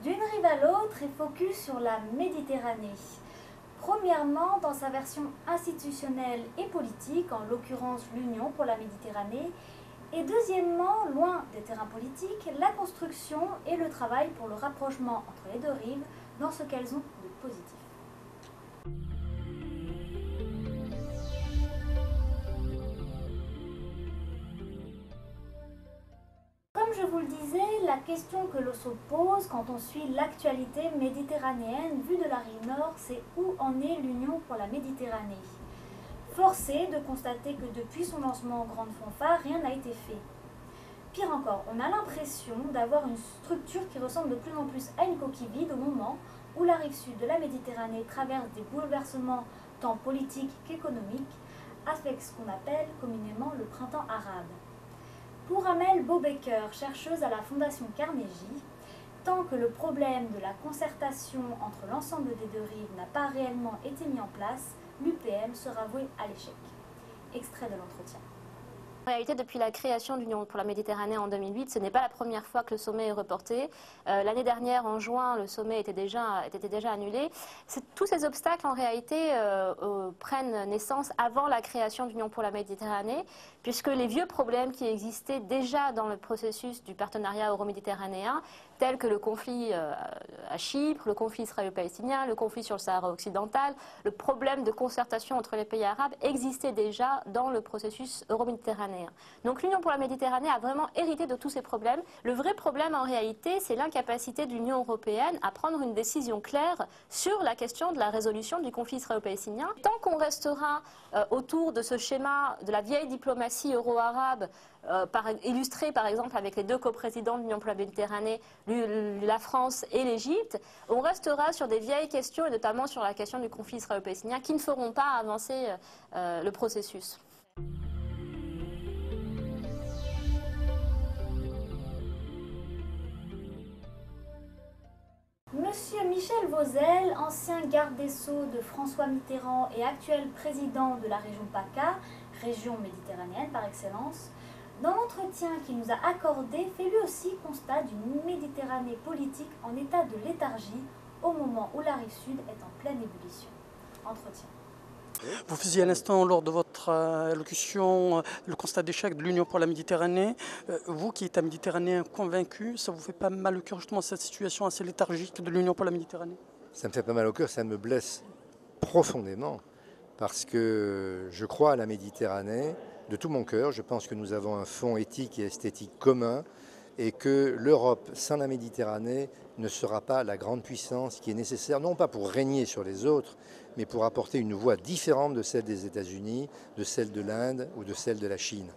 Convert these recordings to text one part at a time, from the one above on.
D'une rive à l'autre et focus sur la Méditerranée. Premièrement, dans sa version institutionnelle et politique, en l'occurrence l'Union pour la Méditerranée, et deuxièmement, loin des terrains politiques, la construction et le travail pour le rapprochement entre les deux rives dans ce qu'elles ont de positif. Comme je vous le disais, la question que l'on se pose quand on suit l'actualité méditerranéenne vue de la rive nord, c'est où en est l'Union pour la Méditerranée. Force est de constater que depuis son lancement en grande fanfare, rien n'a été fait. Pire encore, on a l'impression d'avoir une structure qui ressemble de plus en plus à une coquille vide au moment où la rive sud de la Méditerranée traverse des bouleversements tant politiques qu'économiques, avec ce qu'on appelle communément le printemps arabe. Pour Amel Bobecker, chercheuse à la Fondation Carnegie, tant que le problème de la concertation entre l'ensemble des deux rives n'a pas réellement été mis en place, l'UPM sera voué à l'échec. Extrait de l'entretien. En réalité, depuis la création de l'Union pour la Méditerranée en 2008, ce n'est pas la première fois que le sommet est reporté. L'année dernière, en juin, le sommet était déjà annulé. Tous ces obstacles, en réalité, prennent naissance avant la création de l'Union pour la Méditerranée, puisque les vieux problèmes qui existaient déjà dans le processus du partenariat euro-méditerranéen, tels que le conflit à Chypre, le conflit israélo-palestinien, le conflit sur le Sahara occidental, le problème de concertation entre les pays arabes existaient déjà dans le processus euro-méditerranéen. Donc l'Union pour la Méditerranée a vraiment hérité de tous ces problèmes. Le vrai problème en réalité, c'est l'incapacité de l'Union européenne à prendre une décision claire sur la question de la résolution du conflit israélo-palestinien. Tant qu'on restera autour de ce schéma de la vieille diplomatie euro-arabe, illustrée par exemple avec les deux coprésidents de l'Union pour la Méditerranée, la France et l'Égypte, on restera sur des vieilles questions et notamment sur la question du conflit israélo-palestinien qui ne feront pas avancer le processus. Monsieur Michel Vauzel, ancien garde des Sceaux de François Mitterrand et actuel président de la région PACA, région méditerranéenne par excellence, dans l'entretien qu'il nous a accordé, fait lui aussi constat d'une Méditerranée politique en état de léthargie au moment où la rive sud est en pleine ébullition. Entretien. Vous faisiez à l'instant, lors de votre allocution, le constat d'échec de l'Union pour la Méditerranée. Vous qui êtes un Méditerranéen convaincu, ça vous fait pas mal au cœur justement cette situation assez léthargique de l'Union pour la Méditerranée? Ça me fait pas mal au cœur, ça me blesse profondément parce que je crois à la Méditerranée de tout mon cœur. Je pense que nous avons un fond éthique et esthétique commun et que l'Europe sans la Méditerranée ne sera pas la grande puissance qui est nécessaire, non pas pour régner sur les autres, mais pour apporter une voix différente de celle des États-Unis, de celle de l'Inde ou de celle de la Chine.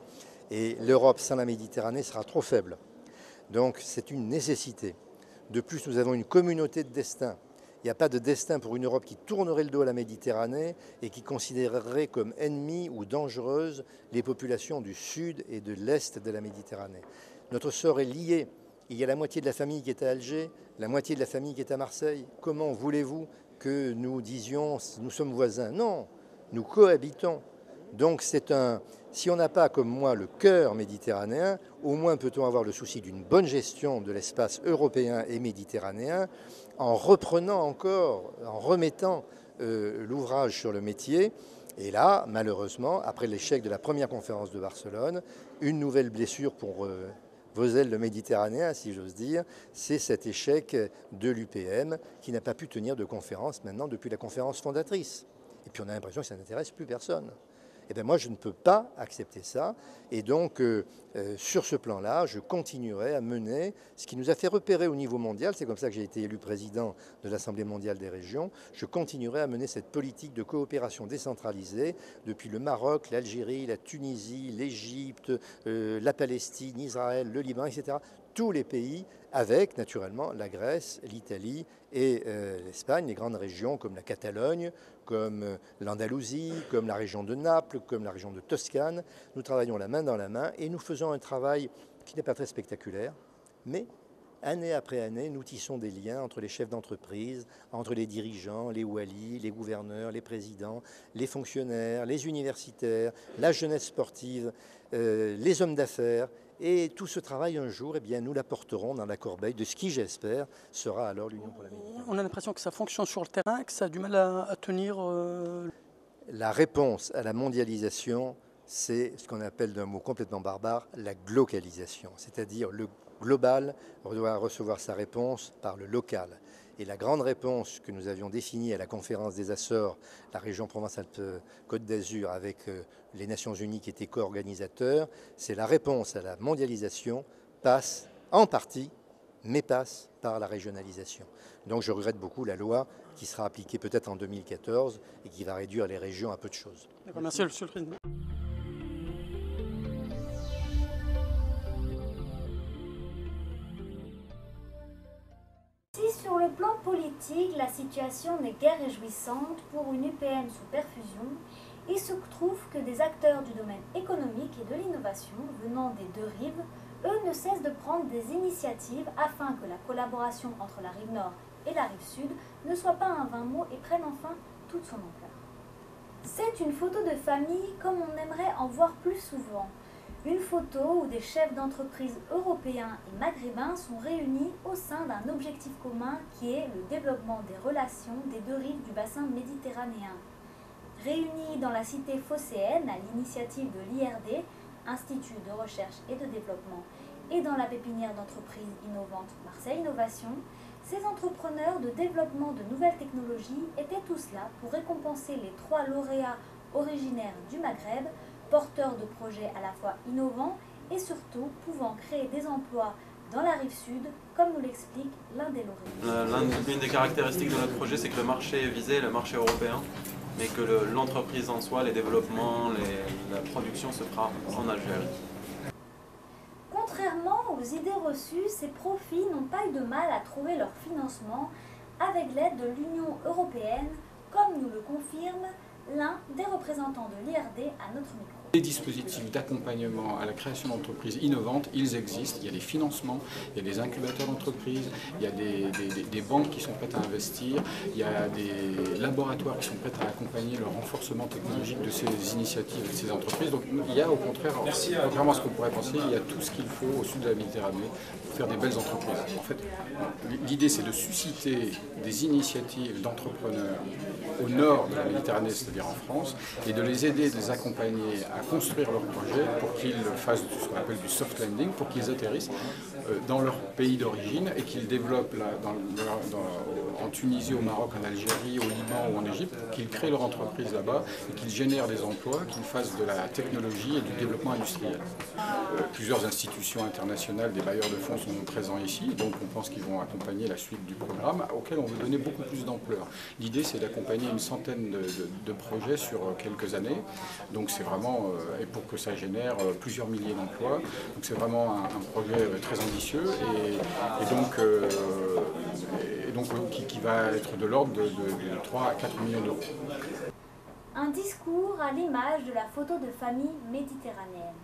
Et l'Europe sans la Méditerranée sera trop faible. Donc c'est une nécessité. De plus, nous avons une communauté de destin. Il n'y a pas de destin pour une Europe qui tournerait le dos à la Méditerranée et qui considérerait comme ennemies ou dangereuses les populations du sud et de l'est de la Méditerranée. Notre sort est lié. Il y a la moitié de la famille qui est à Alger, la moitié de la famille qui est à Marseille. Comment voulez-vous que nous disions nous sommes voisins? Non, nous cohabitons. Donc si on n'a pas comme moi le cœur méditerranéen, au moins peut-on avoir le souci d'une bonne gestion de l'espace européen et méditerranéen en reprenant encore, en remettant l'ouvrage sur le métier. Et là, malheureusement, après l'échec de la première conférence de Barcelone, une nouvelle blessure pour Vauzel le Méditerranéen, si j'ose dire, c'est cet échec de l'UPM qui n'a pas pu tenir de conférence maintenant depuis la conférence fondatrice. Et puis on a l'impression que ça n'intéresse plus personne. Eh bien moi, je ne peux pas accepter ça. Et donc, sur ce plan-là, je continuerai à mener ce qui nous a fait repérer au niveau mondial. C'est comme ça que j'ai été élu président de l'Assemblée mondiale des régions. Je continuerai à mener cette politique de coopération décentralisée depuis le Maroc, l'Algérie, la Tunisie, l'Égypte, la Palestine, Israël, le Liban, etc. Tous les pays, avec naturellement la Grèce, l'Italie et l'Espagne, les grandes régions comme la Catalogne, comme l'Andalousie, comme la région de Naples, comme la région de Toscane. Nous travaillons la main dans la main et nous faisons un travail qui n'est pas très spectaculaire, mais année après année, nous tissons des liens entre les chefs d'entreprise, entre les dirigeants, les walis, les gouverneurs, les présidents, les fonctionnaires, les universitaires, la jeunesse sportive, les hommes d'affaires. Et tout ce travail, un jour, eh bien, nous l'apporterons dans la corbeille de ce qui, j'espère, sera alors l'Union pour la Méditerranée. On a l'impression que ça fonctionne sur le terrain, que ça a du mal à tenir. La réponse à la mondialisation, c'est ce qu'on appelle d'un mot complètement barbare, la glocalisation. C'est-à-dire le global doit recevoir sa réponse par le local. Et la grande réponse que nous avions définie à la conférence des Açores, la région Provence-Alpes-Côte d'Azur, avec les Nations Unies qui étaient co-organisateurs, c'est la réponse à la mondialisation passe en partie, mais passe par la régionalisation. Donc je regrette beaucoup la loi qui sera appliquée peut-être en 2014 et qui va réduire les régions à peu de choses. Merci, Monsieur le Président. Si sur le plan politique, la situation n'est guère réjouissante pour une UPM sous perfusion, il se trouve que des acteurs du domaine économique et de l'innovation venant des deux rives, eux ne cessent de prendre des initiatives afin que la collaboration entre la rive nord et la rive sud ne soit pas un vain mot et prenne enfin toute son ampleur. C'est une photo de famille comme on aimerait en voir plus souvent. Une photo où des chefs d'entreprise européens et maghrébins sont réunis au sein d'un objectif commun qui est le développement des relations des deux rives du bassin méditerranéen. Réunis dans la cité phocéenne à l'initiative de l'IRD, Institut de recherche et de développement, et dans la pépinière d'entreprises innovantes Marseille Innovation, ces entrepreneurs de développement de nouvelles technologies étaient tous là pour récompenser les 3 lauréats originaires du Maghreb, porteurs de projets à la fois innovants et surtout pouvant créer des emplois dans la rive sud, comme nous l'explique l'un des lauréats. L'une des caractéristiques de notre projet, c'est que le marché visé est le marché européen, mais que l'entreprise en soi, les développements, la production se fera en Algérie. Contrairement aux idées reçues, ces profits n'ont pas eu de mal à trouver leur financement avec l'aide de l'Union européenne, comme nous le confirme l'un des représentants de l'IRD à notre micro. Les dispositifs d'accompagnement à la création d'entreprises innovantes, ils existent. Il y a des financements, il y a des incubateurs d'entreprises, il y a des banques qui sont prêtes à investir, il y a des laboratoires qui sont prêts à accompagner le renforcement technologique de ces initiatives et de ces entreprises. Donc il y a au contraire, contrairement à ce qu'on pourrait penser, il y a tout ce qu'il faut au sud de la Méditerranée pour faire des belles entreprises. En fait, l'idée c'est de susciter des initiatives d'entrepreneurs au nord de la Méditerranée, c'est-à-dire en France, et de les aider, de les accompagner à construire leurs projets pour qu'ils fassent ce qu'on appelle du soft landing, pour qu'ils atterrissent dans leur pays d'origine et qu'ils développent là, en Tunisie, au Maroc, en Algérie, au Liban ou en Égypte, qu'ils créent leur entreprise là-bas et qu'ils génèrent des emplois, qu'ils fassent de la technologie et du développement industriel. Plusieurs institutions internationales, des bailleurs de fonds sont présents ici, donc on pense qu'ils vont accompagner la suite du programme auquel on veut donner beaucoup plus d'ampleur. L'idée c'est d'accompagner une centaine de projets sur quelques années, donc c'est vraiment, et pour que ça génère plusieurs milliers d'emplois, donc c'est vraiment un projet très ambitieux et donc qui va être de l'ordre de 3 à 4 millions d'euros. Un discours à l'image de la photo de famille méditerranéenne.